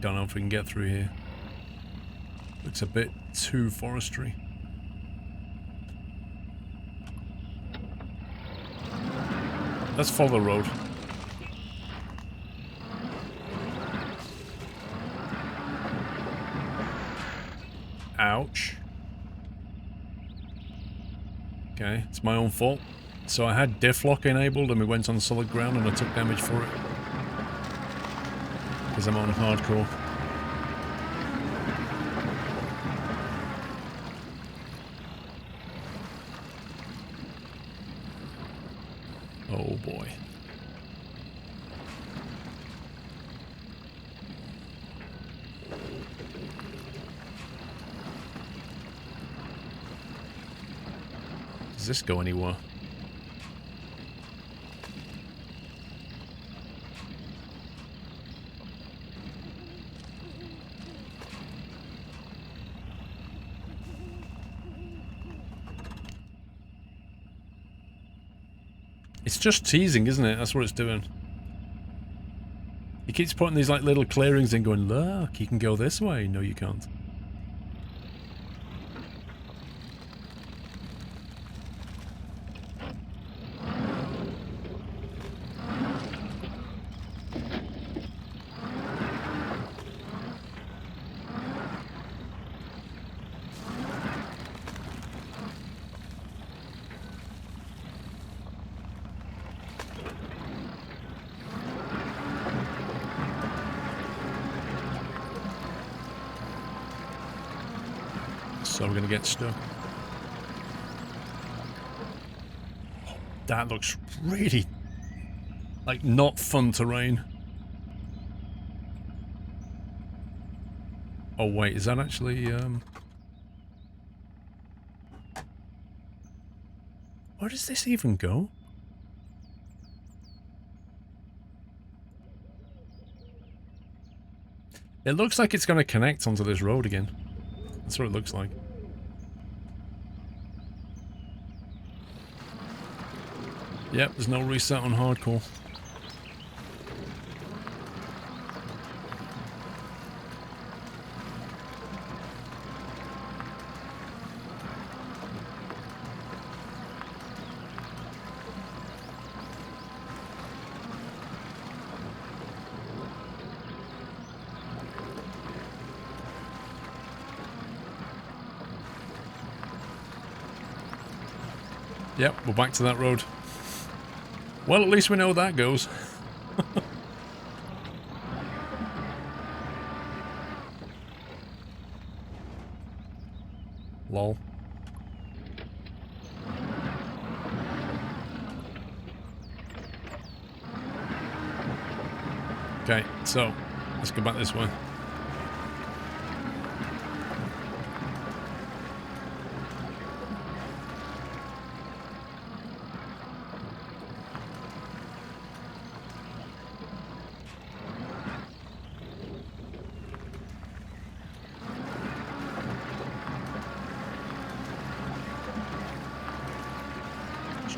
Don't know if we can get through here. Looks a bit too forestry. Let's follow the road. Ouch. Okay, it's my own fault. So I had diff lock enabled and we went on solid ground and I took damage for it. Because I'm on hardcore. Oh boy. Does this go anywhere? It's just teasing, isn't it? That's what it's doing. He keeps putting these like little clearings in going, look, you can go this way. No, you can't. So we're gonna get stuck. That looks really like not fun terrain. Oh wait, is that actually where does this even go? It looks like it's gonna connect onto this road again. That's what it looks like. Yep, there's no reset on hardcore. Yep, we're back to that road. Well, at least we know that goes. Lol. Okay, so let's go back this way.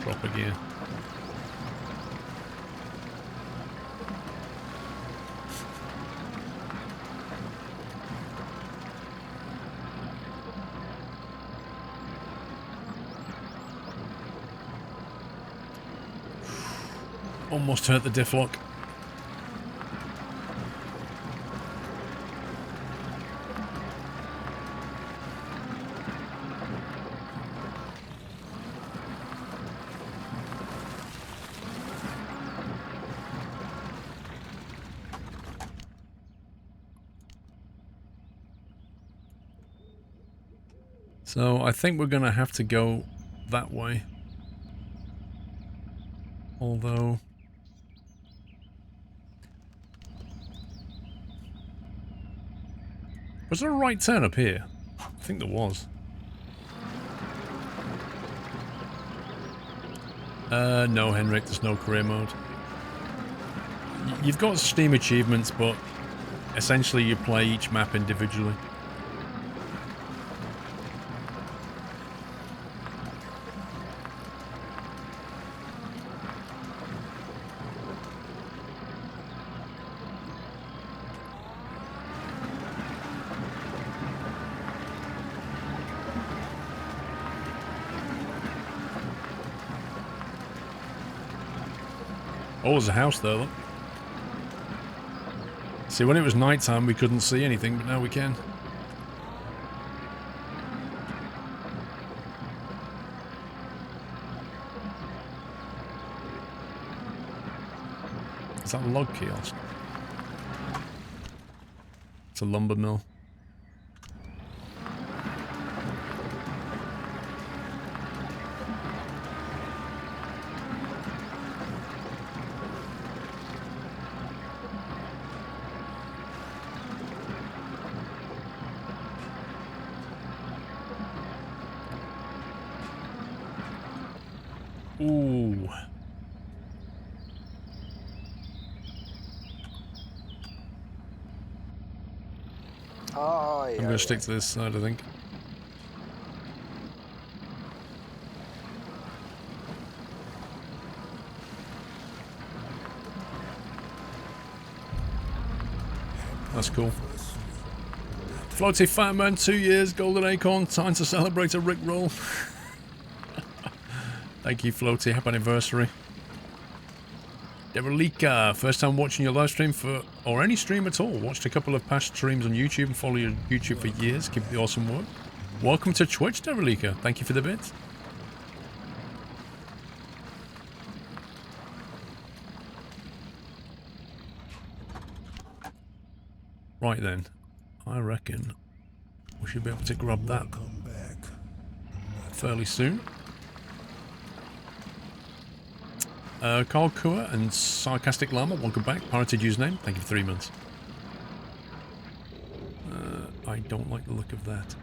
Drop a gear. Almost hurt the diff lock. So I think we're gonna have to go that way. Although... was there a right turn up here? I think there was. No, Henrik, there's no career mode. You've got Steam achievements, but essentially you play each map individually. Oh, there's a house there, look. See, when it was night time, we couldn't see anything, but now we can. Is that a log kiosk? It's a lumber mill. Ooh. Oh, yeah. I'm going to stick to this side, I think. That's cool. Floaty Fireman, 2 years, Golden Acorn, time to celebrate a Rickroll. Thank you, Floaty, happy anniversary. Derelica, first time watching your live stream or any stream at all. Watched a couple of past streams on YouTube and follow your YouTube for years. Keep up the awesome work. Welcome to Twitch, Derelica. Thank you for the bits. Right then, I reckon we should be able to grab that fairly soon. Carl Kua and Sarcastic Llama, welcome back. Pirated username, thank you for 3 months. I don't like the look of that.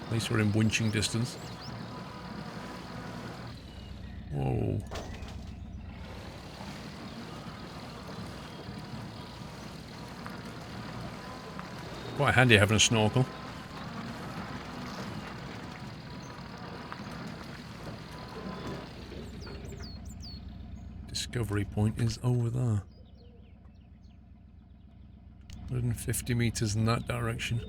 At least we're in winching distance. Whoa. Quite handy having a snorkel. Discovery point is over there. 150 meters in that direction.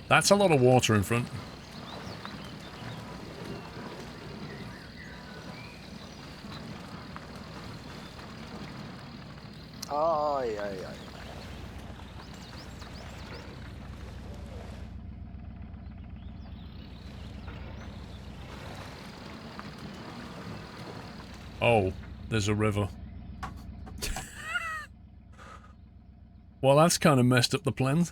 That's a lot of water in front. Oh, yeah, yeah. Oh, there's a river. Well, that's kind of messed up the plans.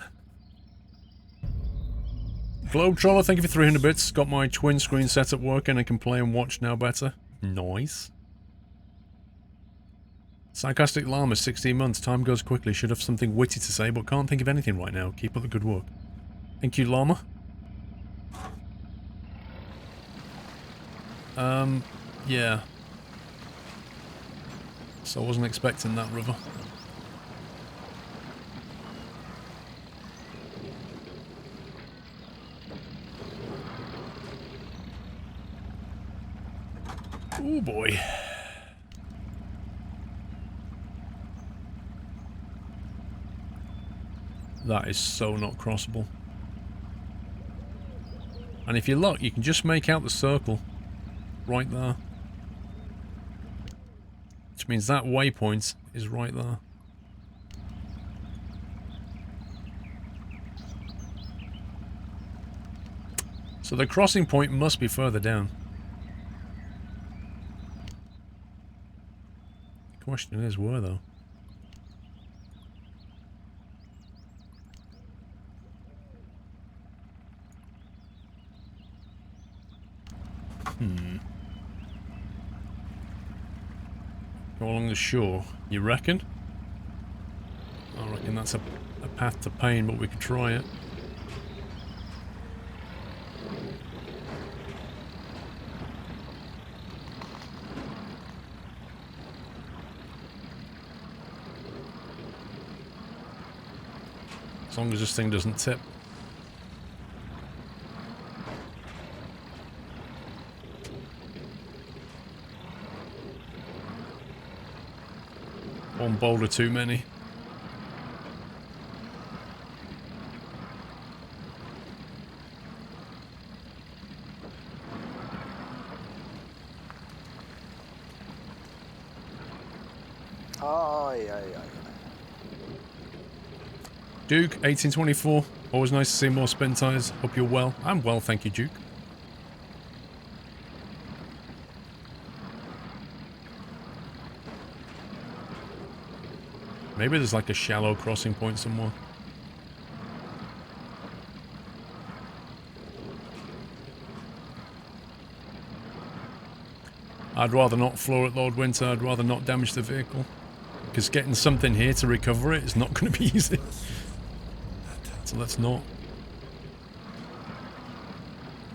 Globetroller, thank you for 300 bits. Got my twin screen setup working and can play and watch now better. Nice. Sarcastic Llama, 16 months. Time goes quickly. Should have something witty to say, but can't think of anything right now. Keep up the good work. Thank you, Llama. Yeah. So I wasn't expecting that river. Oh boy. That is so not crossable. And if you're luck, you can just make out the circle right there. Which means that waypoint is right there. So the crossing point must be further down. The question is, where though? Go along the shore, you reckon? I reckon that's a path to pain, but we could try it. As long as this thing doesn't tip. One boulder too many. Aye, aye, aye. Duke, 1824. Always nice to see more Spintires. Hope you're well. I'm well, thank you, Duke. Maybe there's like a shallow crossing point somewhere. I'd rather not floor it, Lord Winter. I'd rather not damage the vehicle. Because getting something here to recover it is not going to be easy. So let's not.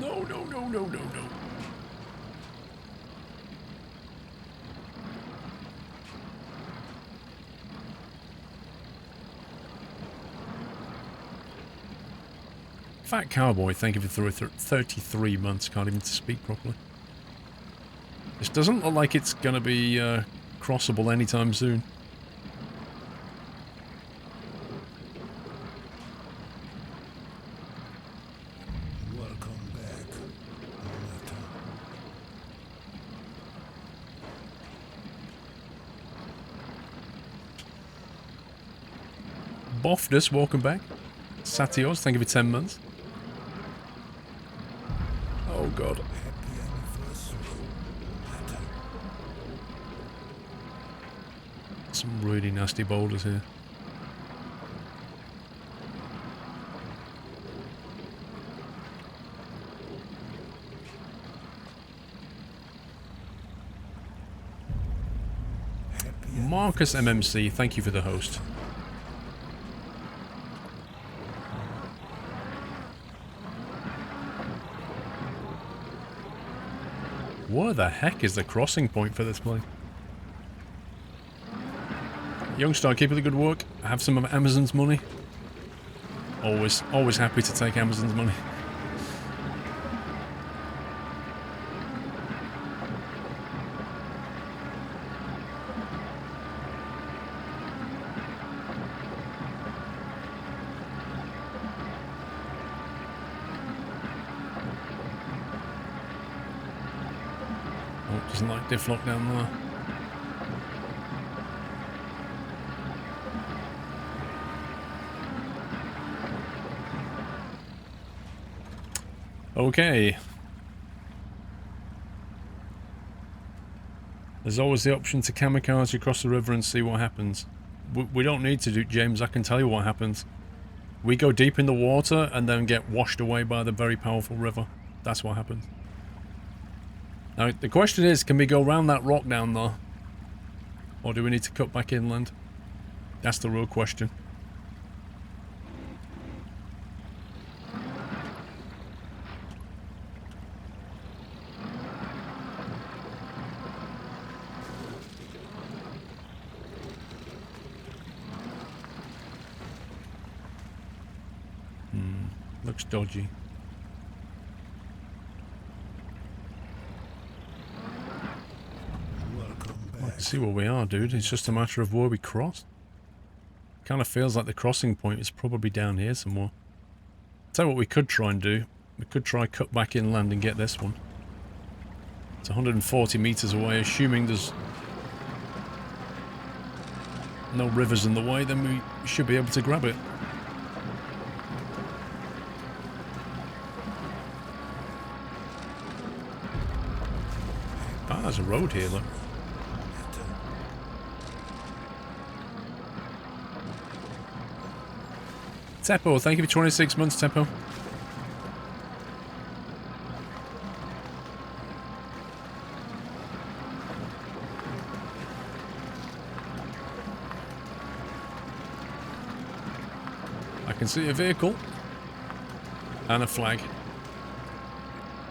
No, no, no, no, no, no. Fat Cowboy, thank you for 33 months. Can't even speak properly. This doesn't look like it's going to be crossable anytime soon. Welcome back. Bofdus, welcome back. Satios, thank you for 10 months. Oh god. Some really nasty boulders here. Marcus MMC, thank you for the host. Where the heck is the crossing point for this place? Youngstar, keep up the good work. I have some of Amazon's money. Always happy to take Amazon's money. Oh, doesn't like diff lock down there. Okay. There's always the option to kamikaze across the river and see what happens. We don't need to do it, James. I can tell you what happens. We go deep in the water and then get washed away by the very powerful river. That's what happens. Now, the question is, can we go around that rock down there? Or do we need to cut back inland? That's the real question. Looks dodgy. I can see where we are, dude. It's just a matter of where we cross. Kind of feels like the crossing point is probably down here somewhere. Tell you what we could try and do. We could try cut back inland and get this one. It's 140 meters away, assuming there's no rivers in the way, then we should be able to grab it. Ah, there's a road here, look. Teppo, thank you for 26 months, Teppo. I can see a vehicle. And a flag.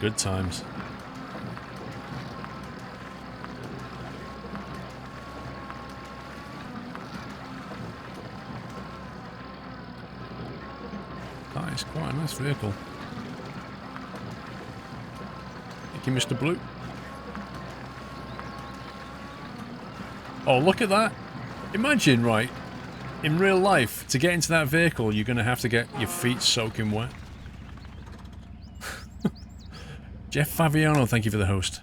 Good times. That is quite a nice vehicle. Thank you, Mr. Blue. Oh, look at that. Imagine, right, in real life, to get into that vehicle, you're going to have to get your feet soaking wet. Jeff Faviano, thank you for the host.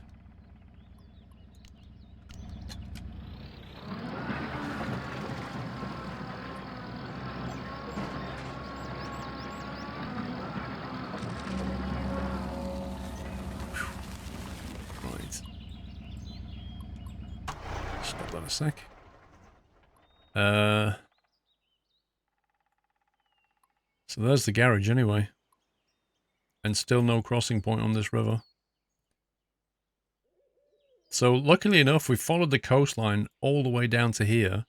Right. Stop that a sec. So there's the garage anyway. And still no crossing point on this river. So luckily enough, we followed the coastline all the way down to here.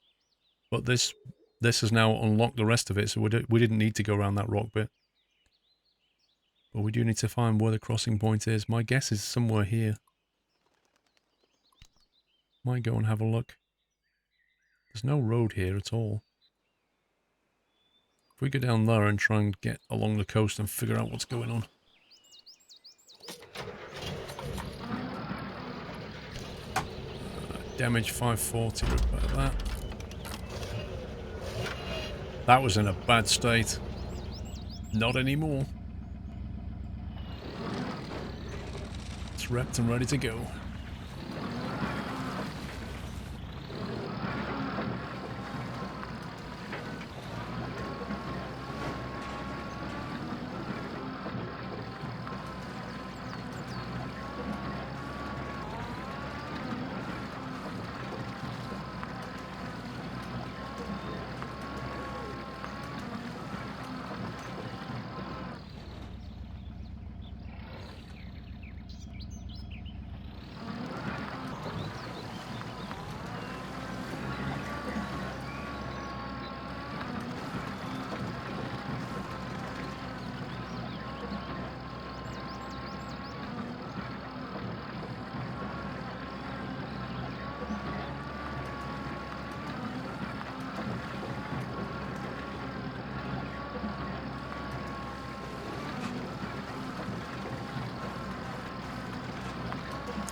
But this has now unlocked the rest of it, so we didn't need to go around that rock bit. But we do need to find where the crossing point is. My guess is somewhere here. Might go and have a look. There's no road here at all. If we go down there and try and get along the coast and figure out what's going on. Damage 540, repair that. That was in a bad state. Not anymore. It's repped and ready to go.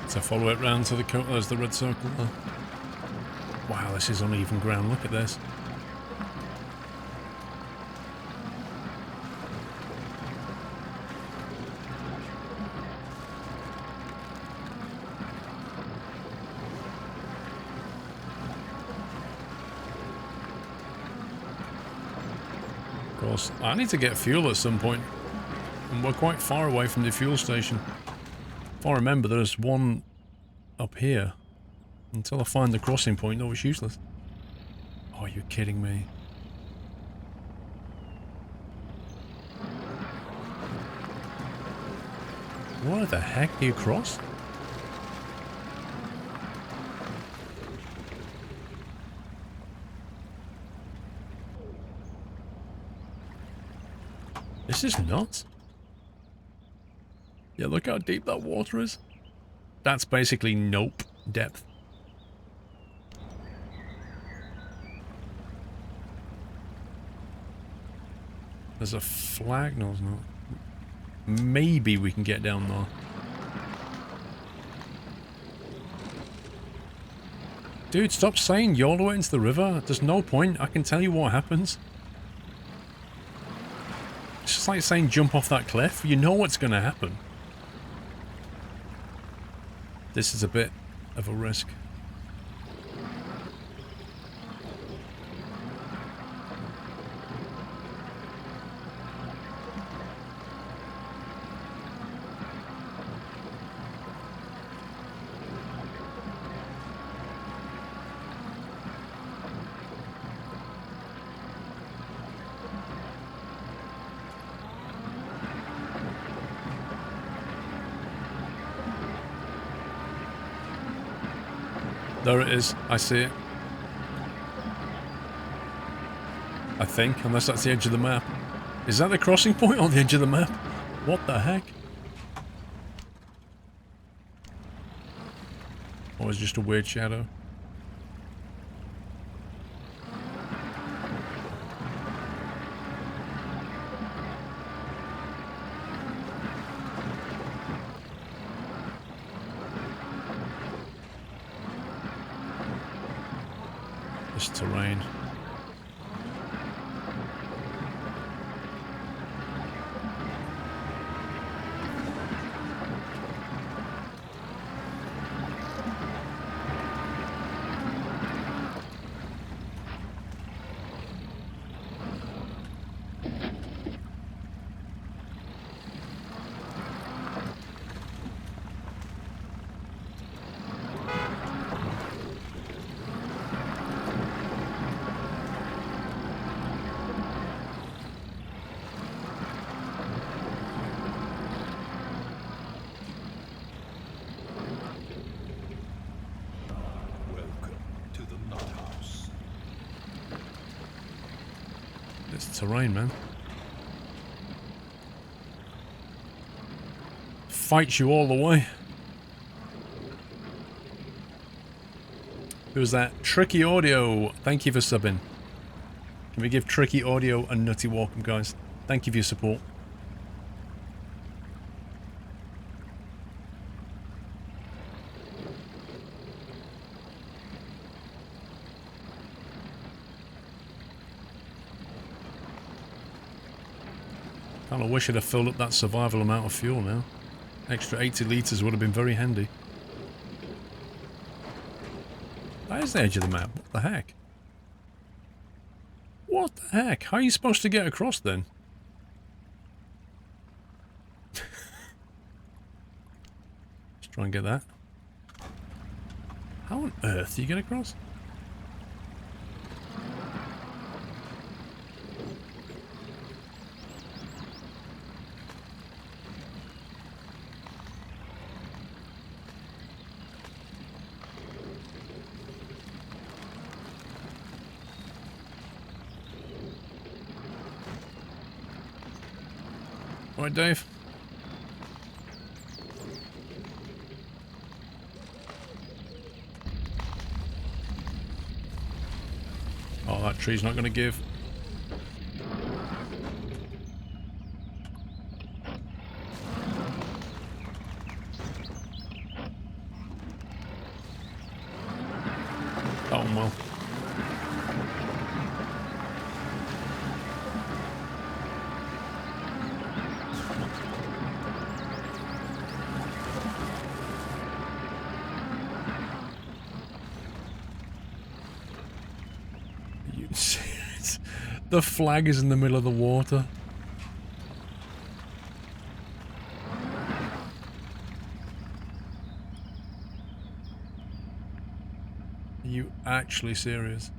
So follow it round to the coast. There's the red circle there. Wow, this is uneven ground. Look at this. Of course, I need to get fuel at some point. And we're quite far away from the fuel station. If I remember, there's one up here. Until I find the crossing point, though, it's useless. Oh, you're kidding me. What the heck do you cross? This is nuts. Yeah, look how deep that water is. That's basically nope depth. There's a flag? No, there's not. Maybe we can get down there. Dude, stop saying you're all the way into the river. There's no point. I can tell you what happens. It's just like saying jump off that cliff. You know what's going to happen. This is a bit of a risk. There it is. I see it. I think, unless that's the edge of the map. Is that the crossing point on the edge of the map? What the heck? Or is it just a weird shadow? This terrain. It's terrain, man. Fights you all the way. Who's that? Tricky Audio. Thank you for subbing. Can we give Tricky Audio a nutty welcome, guys? Thank you for your support. Kind of wish I'd have filled up that survival amount of fuel now. Extra 80 litres would have been very handy. That is the edge of the map. What the heck? What the heck? How are you supposed to get across then? Let's try and get that. How on earth do you get across? Right, Dave. Oh, that tree's not going to give. Oh, well. The flag is in the middle of the water. Are you actually serious?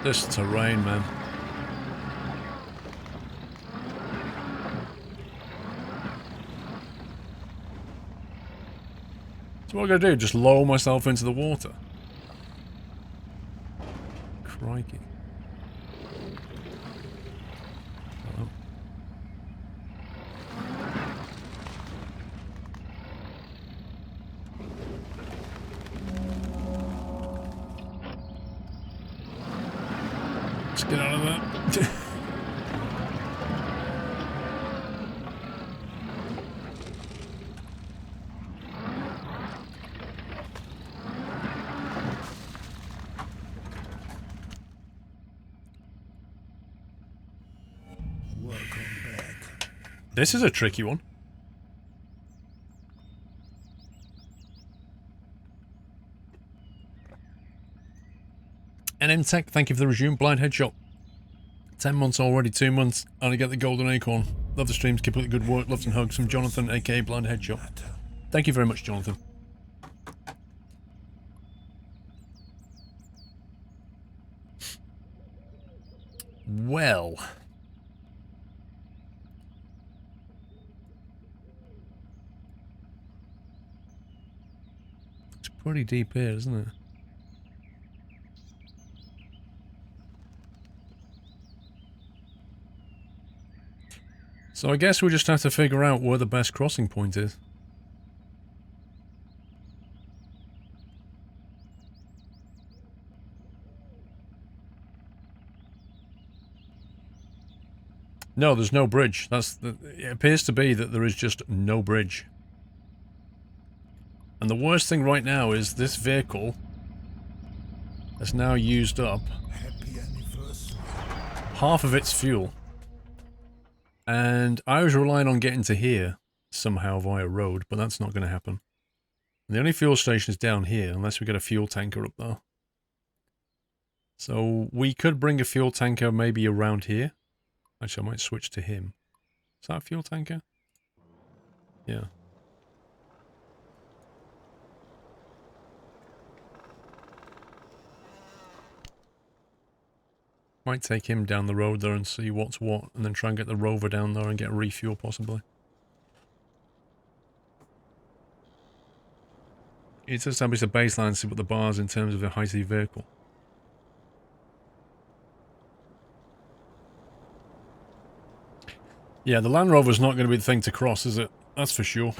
This terrain, man. So what am I going to do? Just lower myself into the water? Crikey. Oh. Let's get out of that. Welcome back. This is a tricky one. NM Tech, thank you for the resume. Blind Headshot. 10 months already, 2 months, and I get the golden acorn. Love the streams, keep up the good work. Loves and hugs from Jonathan, aka Blind Headshot. Thank you very much, Jonathan. Well. It's pretty deep here, isn't it? So I guess we just have to figure out where the best crossing point is. No, there's no bridge. It appears to be that there is just no bridge. And the worst thing right now is this vehicle has now used up Happy anniversary. half of its fuel. And I was relying on getting to here somehow via road, but that's not going to happen. And the only fuel station is down here, unless we get a fuel tanker up there. So we could bring a fuel tanker maybe around here. Actually, I might switch to him. Is that a fuel tanker? Yeah. Might take him down the road there and see what's what, and then try and get the rover down there and get a refuel possibly. It's establish a baseline and see what the bar is in terms of a high-speed vehicle. Yeah, the Land Rover's not going to be the thing to cross, is it? That's for sure.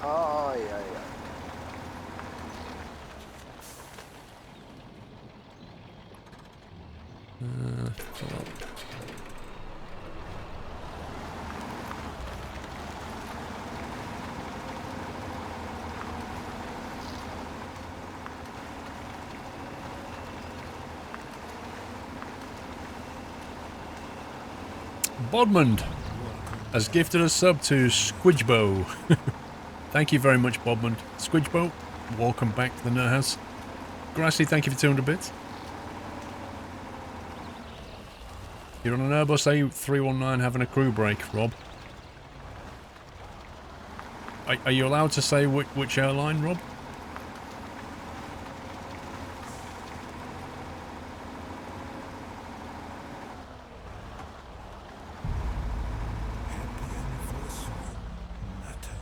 Aye, aye, aye. Bodmond has gifted a sub to Squidgebo. Thank you very much, Bodmond. Squidgebo, welcome back to the Nerd House. Grassy, thank you for 200 bits. You're on an Airbus A319 having a crew break, Rob. Are you allowed to say which airline, Rob?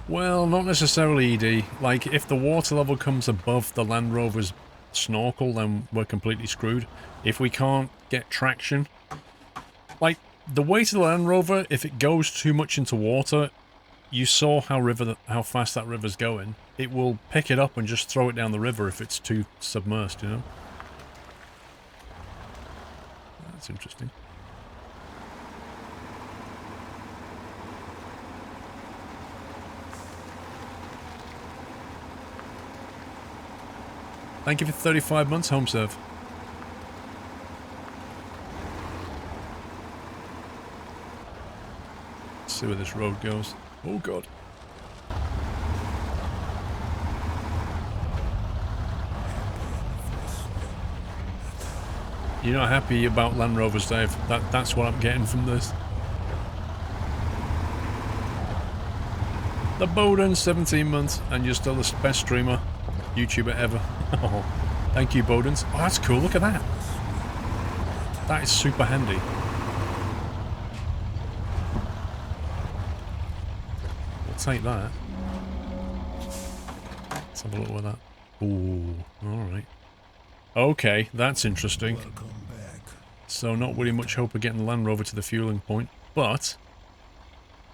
Well, not necessarily, ED. Like, if the water level comes above the Land Rover's snorkel, then we're completely screwed. If we can't get traction... Like, the weight of the Land Rover, if it goes too much into water, you saw how fast that river's going. It will pick it up and just throw it down the river if it's too submersed, you know? That's interesting. Thank you for 35 months, home serve. Let's see where this road goes. Oh god. You're not happy about Land Rovers, Dave. That's what I'm getting from this. The Bowden, 17 months, and you're still the best streamer, YouTuber ever. Oh, thank you, Bowdens. Oh, that's cool. Look at that. That is super handy. We'll take that. Let's have a look at that. Ooh, alright. Okay, that's interesting. So not really much hope of getting the Land Rover to the fueling point, but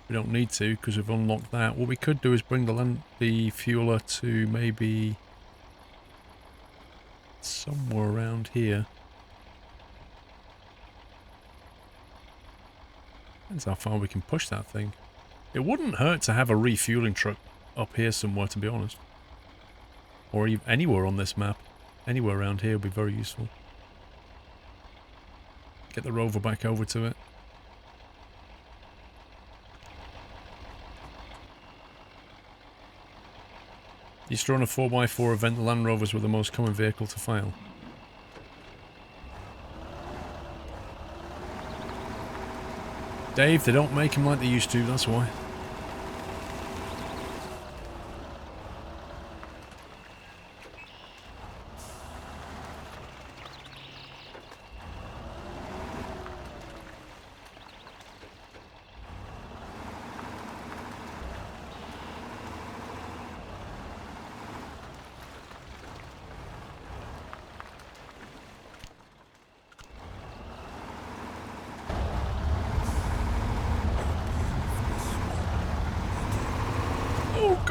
we don't need to because we've unlocked that. What we could do is bring the fueler to maybe somewhere around here. Depends how far we can push that thing. It wouldn't hurt to have a refueling truck up here somewhere, to be honest. Or even anywhere on this map. Anywhere around here would be very useful. Get the rover back over to it. Used to run a 4x4 event, the Land Rovers were the most common vehicle to fail. Dave, they don't make them like they used to, that's why.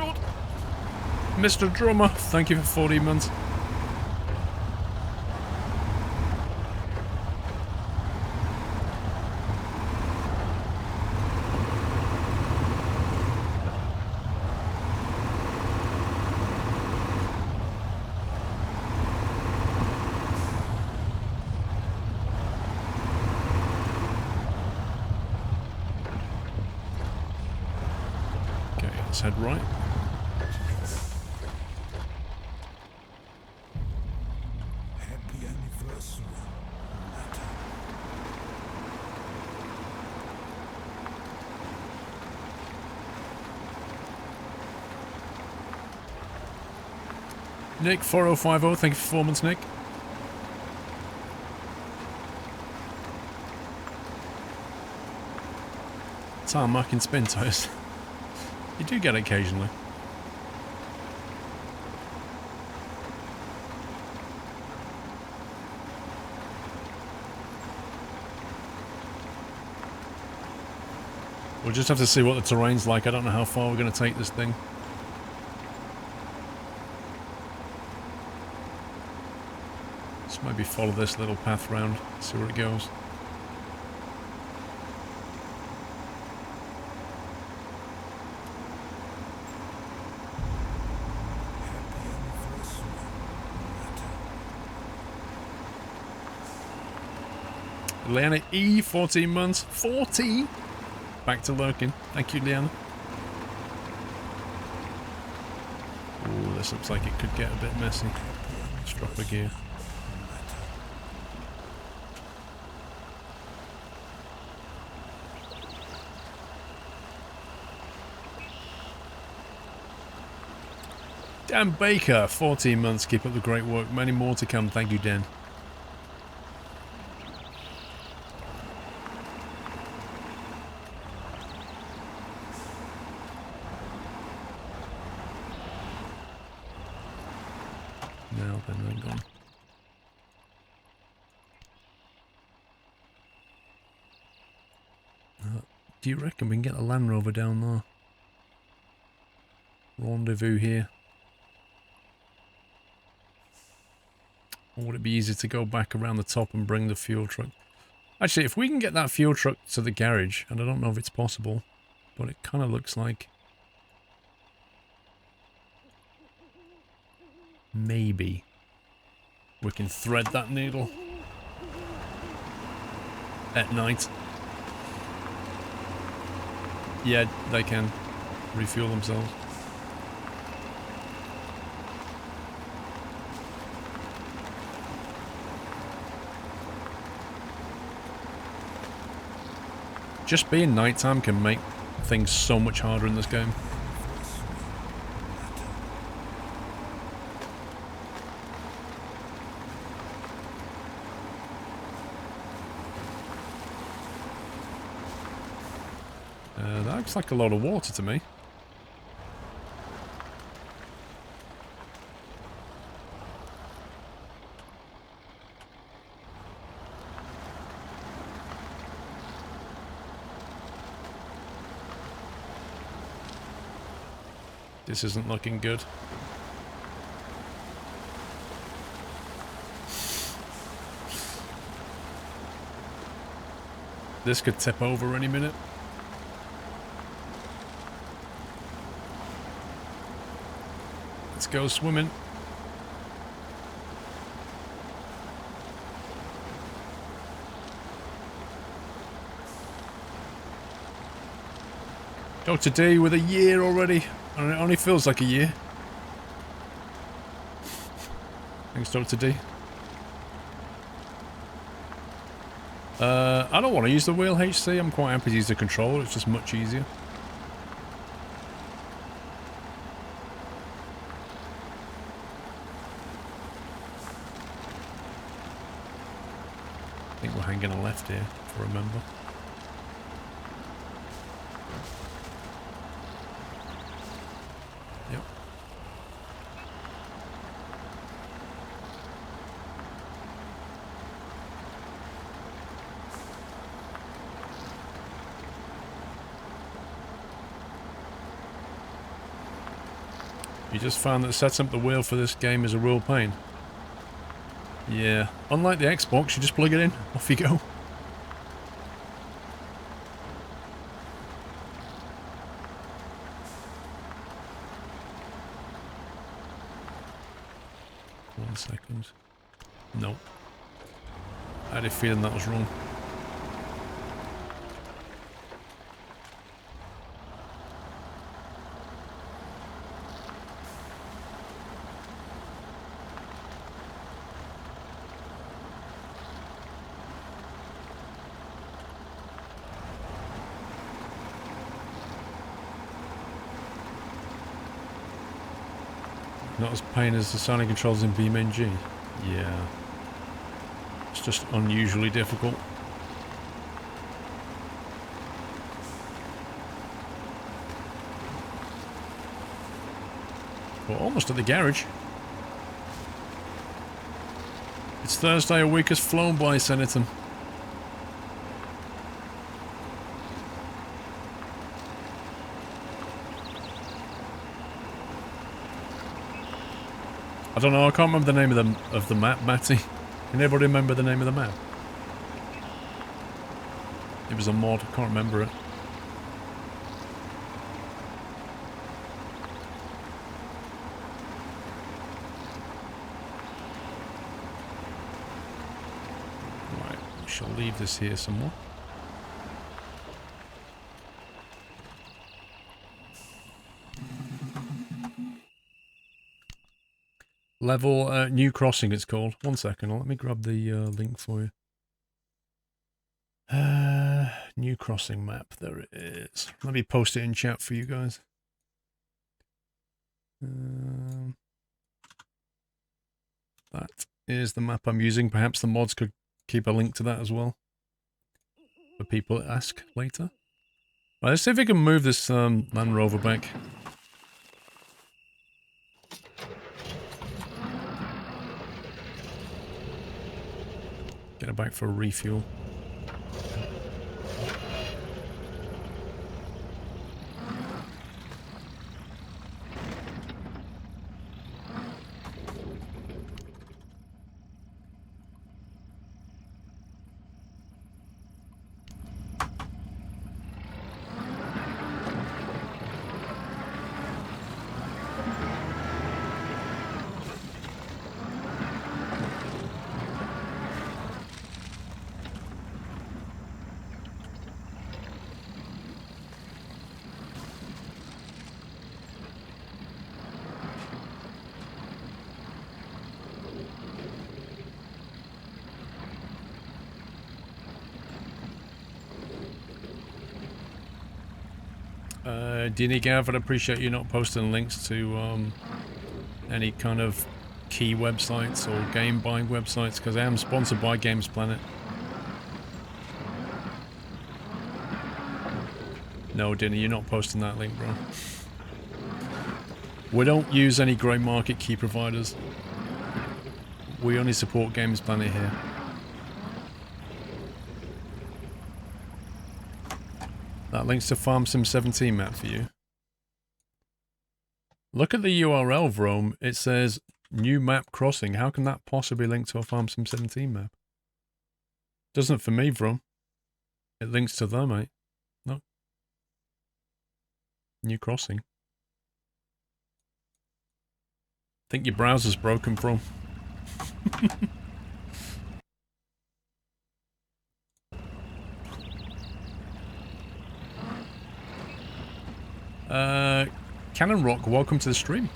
God. Mr. Drummer, thank you for 14 months. Okay, let's head right. Happy anniversary. Letter. Nick 4050, thank you for 4 months, Nick. Tarmac and Spintires. You do get it occasionally. We'll just have to see what the terrain's like. I don't know how far we're going to take this thing. Just maybe follow this little path round, see where it goes. Leanna E, 14 months. 14? Back to lurking. Thank you, Leanna. Ooh, this looks like it could get a bit messy. Let's drop a gear. Dan Baker, 14 months. Keep up the great work. Many more to come. Thank you, Dan. Now then, they're gone. Do you reckon we can get the Land Rover down there? Rendezvous here. Or would it be easier to go back around the top and bring the fuel truck? Actually, if we can get that fuel truck to the garage, and I don't know if it's possible, but it kind of looks like maybe we can thread that needle at night. Yeah, they can refuel themselves. Just being nighttime can make things so much harder in this game. That looks like a lot of water to me. This isn't looking good. This could tip over any minute. Let's go swimming. Dr. D with a year already. And it only feels like a year. Thanks, Dr. D. I don't want to use the wheel HC. I'm quite happy to use the controller. It's just much easier. I think we're hanging a left here, if I remember. Yep. You just found that setting up the wheel for this game is a real pain. Yeah. Unlike the Xbox, you just plug it in. Off you go. One second. Nope. I had a feeling that was wrong. Not as pain as the sounding controls in BeamNG. Yeah. It's just unusually difficult. We're almost at the garage. It's Thursday, a week has flown by, Senator. I don't know, I can't remember the name of the map, Matty. Can anybody remember the name of the map? It was a mod, I can't remember it. Right, we shall leave this here somewhere. Level, New Crossing it's called. One second, let me grab the link for you. New Crossing map, there it is. Let me post it in chat for you guys. That is the map I'm using. Perhaps the mods could keep a link to that as well. For people to ask later. Right, let's see if we can move this Land Rover back. Get it back for a refuel. Dini Gav, I'd appreciate you not posting links to any kind of key websites or game buying websites, because I am sponsored by Games Planet. No, Dini, you're not posting that link, bro. We don't use any grey market key providers. We only support Games Planet here. That links to Farm Sim 17 map for you. Look at the URL, Vrome. It says new map crossing. How can that possibly link to a Farm Sim 17 map? Doesn't for me, Vrome. It links to them, mate. No. New crossing. Think your browser's broken, Vrome. Cannon Rock, welcome to the stream.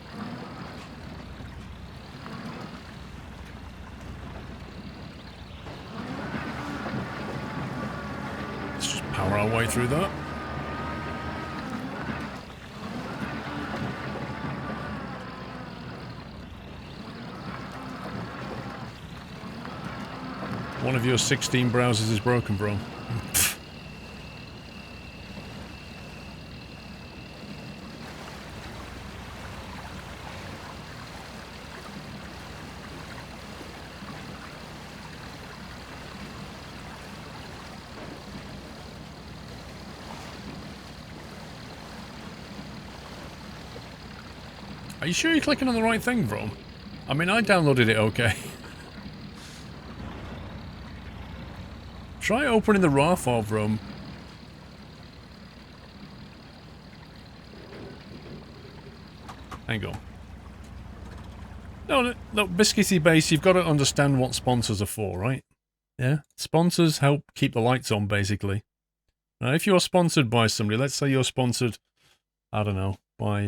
Let's just power our way through that. One of your 16 browsers is broken, bro. Are you sure you're clicking on the right thing, bro? I mean, I downloaded it okay. Try opening the RAR file, bro. Hang on. No, Biscuity Base, you've got to understand what sponsors are for, right? Yeah? Sponsors help keep the lights on, basically. Now, if you're sponsored by somebody, let's say you're sponsored, I don't know, by,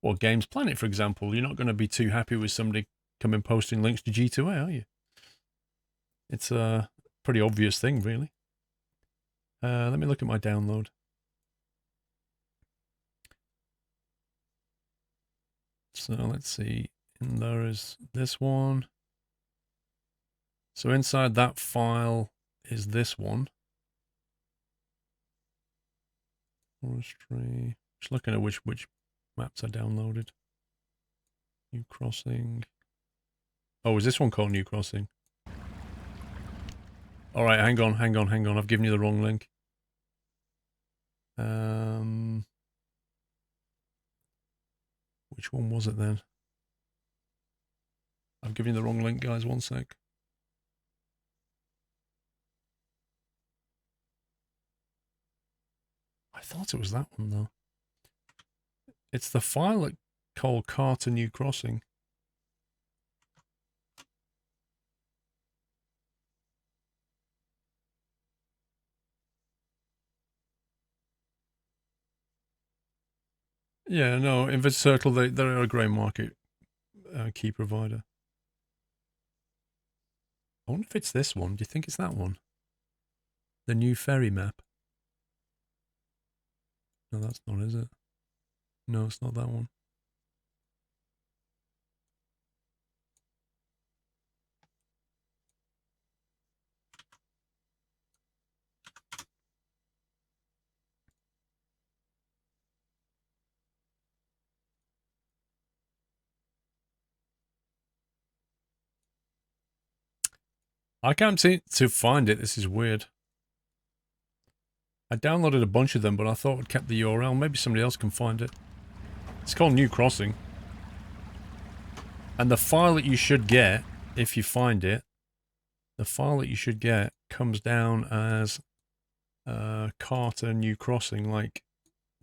well, Games Planet, for example, you're not going to be too happy with somebody coming posting links to G2A, are you? It's a pretty obvious thing, really. Let me look at my download. So, let's see. And there is this one. So inside that file is this one. Forestry. Just looking at which maps I downloaded. New Crossing. Oh, is this one called New Crossing? Alright, hang on. I've given you the wrong link. Which one was it then? I've given you the wrong link, guys. One sec. I thought it was that one, though. It's the file called Carter New Crossing. Yeah, no, Inverted Circle, they're a grey market key provider. I wonder if it's this one. Do you think it's that one? The new ferry map. No, that's not, is it? No, it's not that one. I can't seem to find it. This is weird. I downloaded a bunch of them, but I thought I'd kept the URL. Maybe somebody else can find it. It's called New Crossing. And the file that you should get, if you find it, the file that you should get comes down as Carter New Crossing, like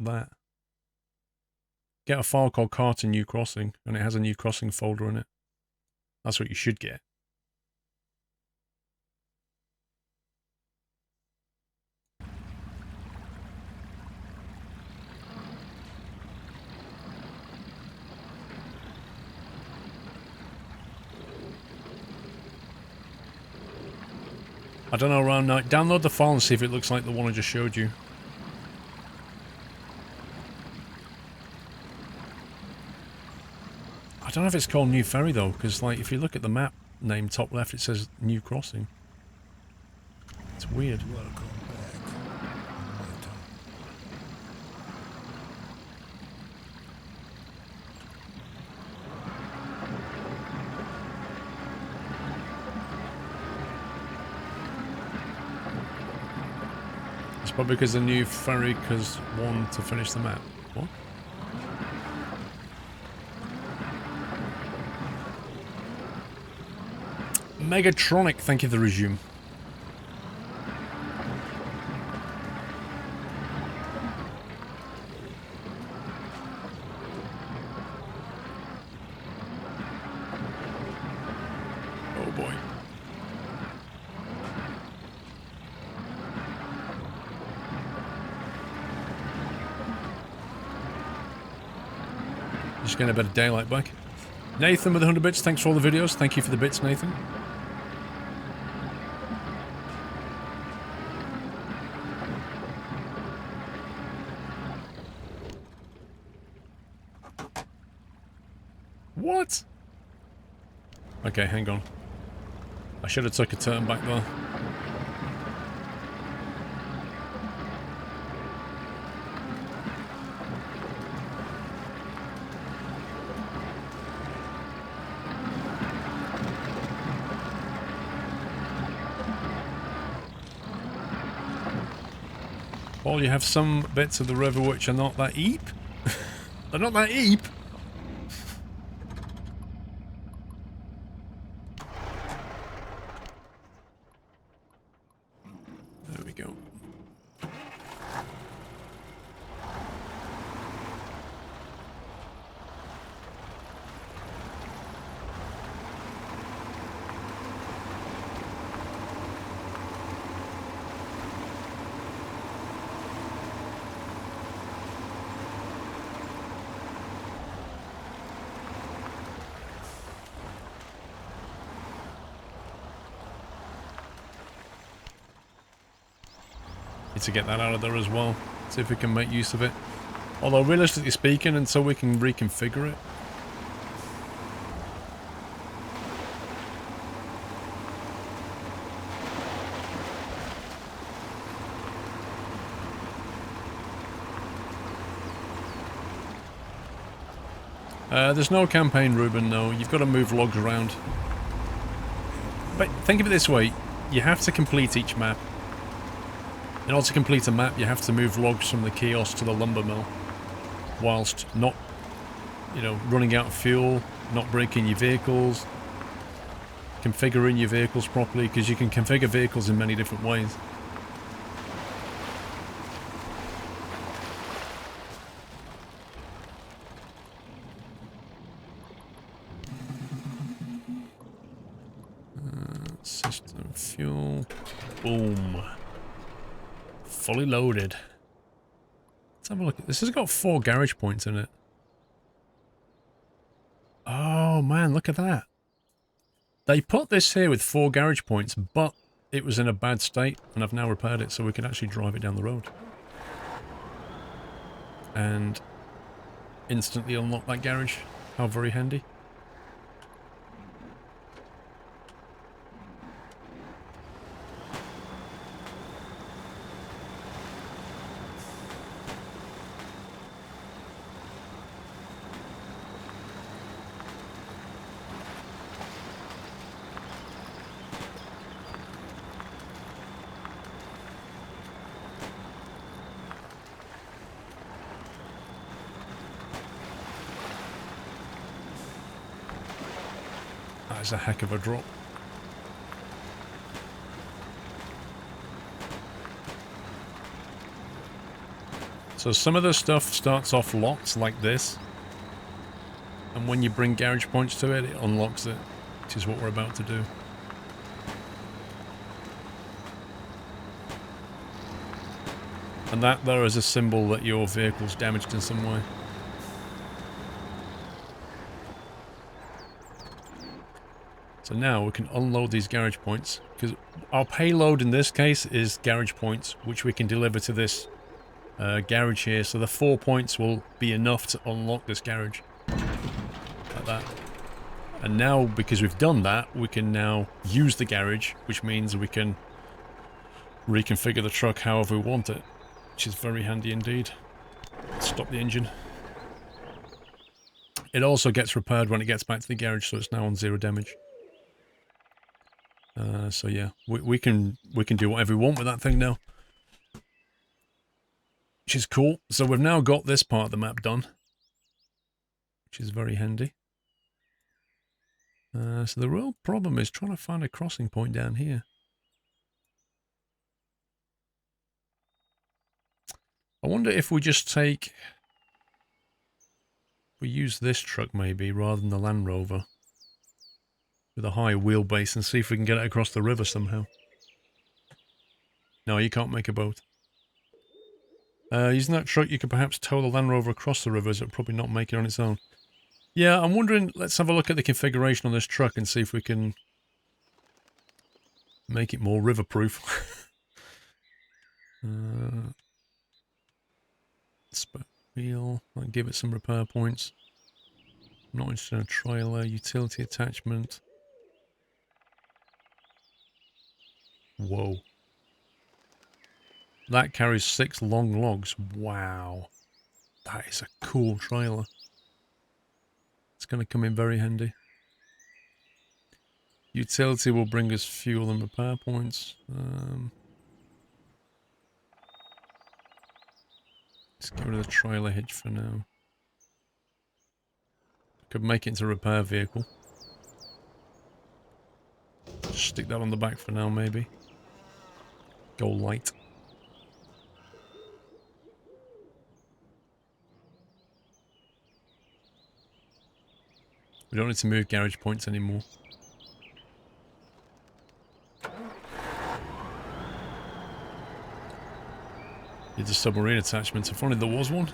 that. Get a file called Carter New Crossing, and it has a New Crossing folder in it. That's what you should get. I don't know, around night. Download the file and see if it looks like the one I just showed you. I don't know if it's called New Ferry though, because like if you look at the map name top left, it says New Crossing. It's weird. Welcome back. It's probably because the new ferry has won to finish the map. What? Megatronic, thank you for the resume. Oh boy. Just getting a bit of daylight back. Nathan with 100 bits, thanks for all the videos. Thank you for the bits, Nathan. What? Okay, hang on. I should have took a turn back there. Paul, you have some bits of the river which are not that deep. They're not that deep. to get that out of there as well. See if we can make use of it. Although realistically speaking, until we can reconfigure it, there's no campaign, Ruben, no. You've got to move logs around. But think of it this way. You have to complete each map. In order to complete a map, you have to move logs from the kiosk to the lumber mill. Whilst not, you know, running out of fuel, not breaking your vehicles, configuring your vehicles properly, because you can configure vehicles in many different ways. System fuel. Boom. Fully loaded. Let's have a look. This has got 4 garage points in it. Oh man, look at that. They put this here with 4 garage points, but it was in a bad state, and I've now repaired it so we can actually drive it down the road. And instantly unlock that garage. How very handy. That is a heck of a drop. So some of the stuff starts off locked like this, and when you bring garage points to it, it unlocks it, which is what we're about to do. And that there is a symbol that your vehicle's damaged in some way. So now we can unload these garage points, because our payload in this case is garage points, which we can deliver to this garage here. So the 4 points will be enough to unlock this garage. Like that. And now, because we've done that, we can now use the garage, which means we can reconfigure the truck however we want it, which is very handy indeed. Stop the engine. It also gets repaired when it gets back to the garage, so it's now on 0 damage. So yeah, we can do whatever we want with that thing now, which is cool. So we've now got this part of the map done, which is very handy. So the real problem is trying to find a crossing point down here. I wonder if we just we use this truck maybe rather than the Land Rover with a high wheelbase and see if we can get it across the river somehow. No, you can't make a boat. Using that truck, you could perhaps tow the Land Rover across the rivers. It'll probably not make it on its own. Yeah, I'm wondering, let's have a look at the configuration on this truck and see if we can make it more river-proof. Spare wheel, I'll give it some repair points. Not interested in a trailer, utility attachment. Whoa. That carries 6 long logs. Wow. That is a cool trailer. It's going to come in very handy. Utility will bring us fuel and repair points. Let's get rid of the trailer hitch for now. Could make it into a repair vehicle. Just stick that on the back for now, maybe. Go light. We don't need to move garage points anymore. Need a submarine attachment. If only there was one.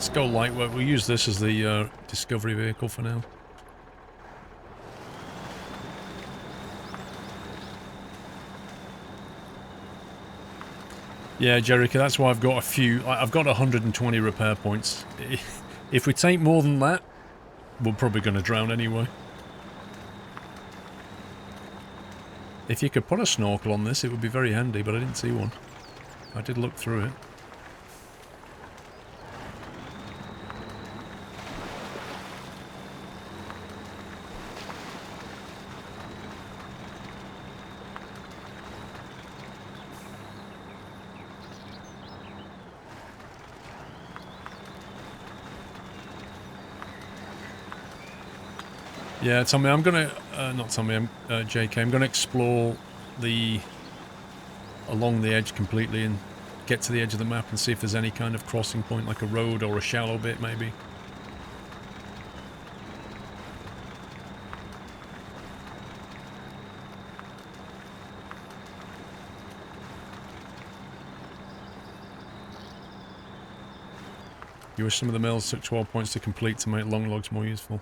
Let's go lightweight. We'll use this as the discovery vehicle for now. Yeah, Jericho, that's why I've got a few... I've got 120 repair points. If we take more than that, we're probably going to drown anyway. If you could put a snorkel on this, it would be very handy, but I didn't see one. I did look through it. Yeah, Tommy, I'm gonna... not Tommy, I'm JK. I'm gonna explore along the edge completely and get to the edge of the map and see if there's any kind of crossing point, like a road or a shallow bit, maybe. You wish some of the mills took 12 points to complete to make long logs more useful.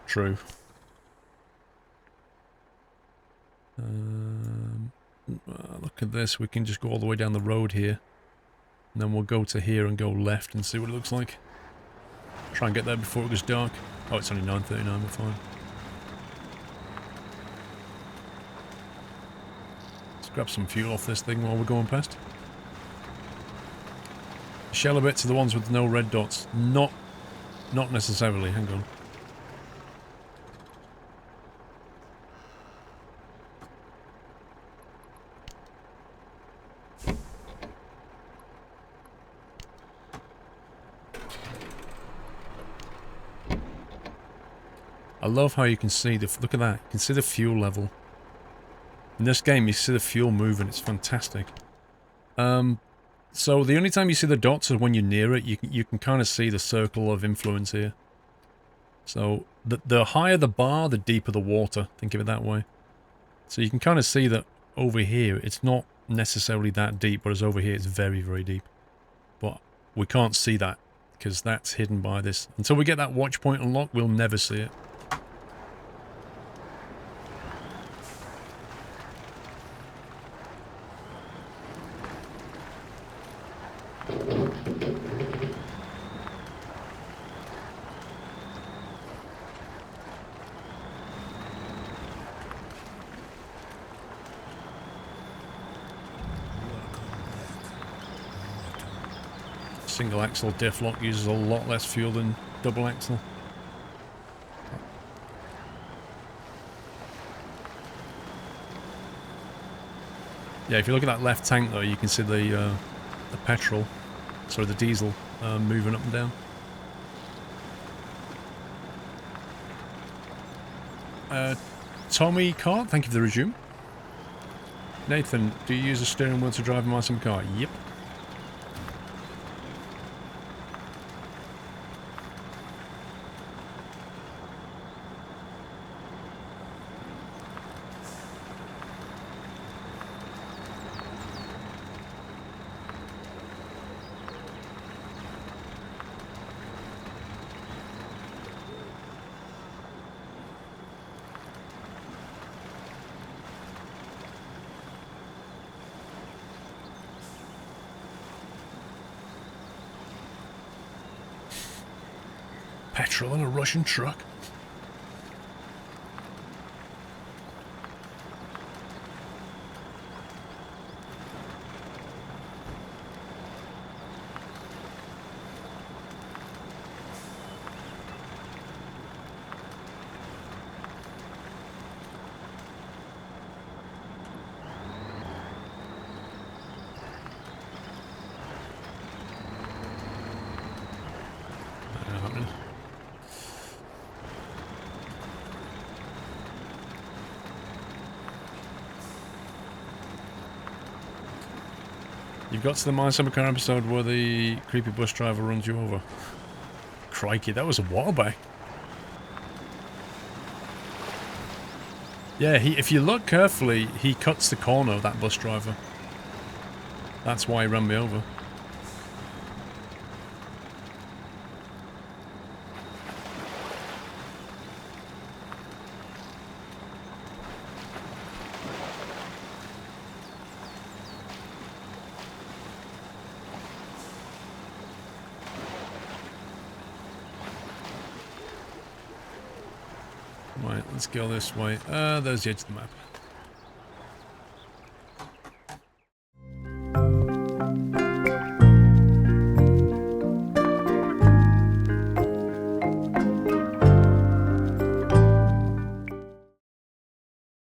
True. Look at this, we can just go all the way down the road here. And then we'll go to here and go left and see what it looks like. Try and get there before it goes dark. Oh, it's only 9:39, we're fine. Let's grab some fuel off this thing while we're going past. The shallow bits are the ones with no red dots. Not necessarily, hang on. I love how you can see the... Look at that. You can see the fuel level. In this game, you see the fuel moving. It's fantastic. So the only time you see the dots is when you're near it. You can kind of see the circle of influence here. So the higher the bar, the deeper the water. Think of it that way. So you can kind of see that over here, it's not necessarily that deep, whereas over here it's very, very deep. But we can't see that because that's hidden by this. Until we get that watch point unlocked, we'll never see it. Single axle diff lock uses a lot less fuel than double axle. Yeah, if you look at that left tank though, you can see the petrol, sorry, the diesel moving up and down. Tommy Cart, thank you for the resume. Nathan, do you use a steering wheel to drive a Martin car? Yep. Petrol in a Russian truck. You've got to the My Summer Car episode where the creepy bus driver runs you over. Crikey, that was a while back. Yeah, if you look carefully, he cuts the corner of that bus driver. That's why he ran me over. Let's go this way. There's the edge of the map.